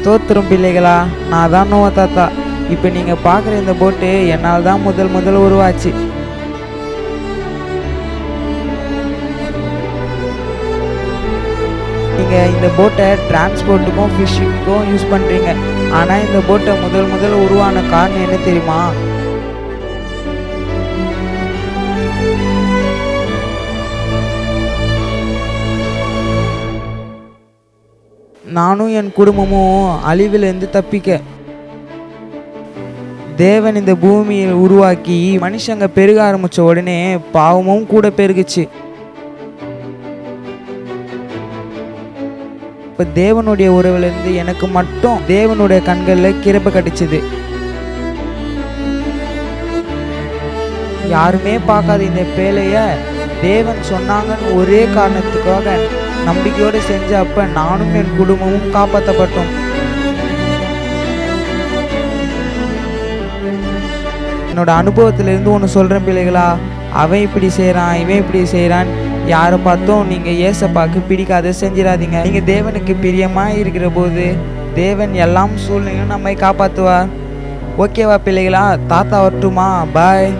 ஸ்தோத்திரம் பிள்ளைகளா, நான் தான் நோவா தாத்தா. இப்போ நீங்கள் பார்க்குற இந்த போட்டு என்னால் தான் முதல் உருவாச்சு. நீங்கள் இந்த போட்டை டிரான்ஸ்போர்ட்டுக்கும் ஃபிஷிங்க்கும் யூஸ் பண்ணுறீங்க. ஆனால் இந்த போட்டை முதல் உருவான காரணம் என்ன தெரியுமா? நானும் என் குடும்பமும் அழிவிலிருந்து தப்பிக்க தேவன் இந்த பூமியை உருவாக்கி மனுஷங்க பெருக ஆரம்பிச்ச உடனே பாவமும் கூட பெருகுச்சு. இப்போ தேவனுடைய உறவுலேருந்து எனக்கு மட்டும் தேவனுடைய கண்களில் கிருபை கிடைச்சிது. யாருமே பார்க்காத இந்த பேழைய தேவன் சொன்னாங்கன்னு ஒரே காரணத்துக்காக நம்பிக்கையோடு செஞ்ச அப்ப நானும் என் குடும்பமும் காப்பாற்றப்பட்டோம். என்னோட அனுபவத்திலிருந்து ஒன்று சொல்கிறேன் பிள்ளைகளா, அவன் இப்படி செய்கிறான், இவன் இப்படி செய்கிறான் யாரை பார்த்தும் நீங்கள் ஏசப்பாக்கு பிடிக்காத செஞ்சிடாதீங்க. நீங்கள் தேவனுக்கு பிரியமாக இருக்கிற போது தேவன் எல்லாம் சூழ்நிலையும் நம்மை காப்பாற்றுவார். ஓகேவா பிள்ளைகளா? தாத்தா வரட்டுமா? பாய்.